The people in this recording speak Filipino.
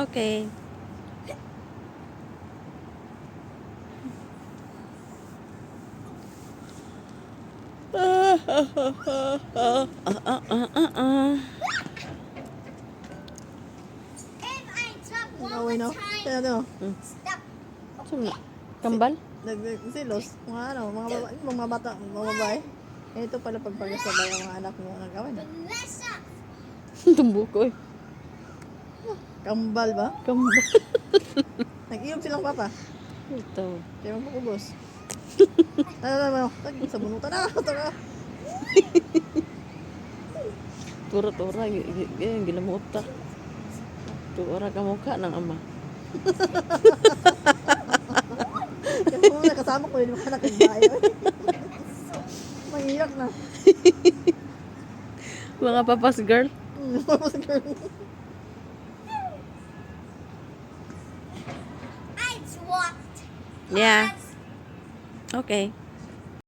Okay. If I talk one Away more no? Kaya time, ano? stop. Sumna. Kambal? Silos. Mga ano, mga bata, mga babae. Eh, ito pala pagpagasabay ang mga anak mo. Nagawin na. Vanessa. Tumbukoy. Kambal ba? Kambal. Nag-iyog silang papa. Ito. Kaya magpapubos. Ano, sa bunutan na. Ito na. Tura-tura. Yung gilamuta. Tura ka mukha ng ama. Yung mga kasama ko yun, mga nakagbayo. Mangiyak na. Mga papas girl. I swapped. Yeah. Okay.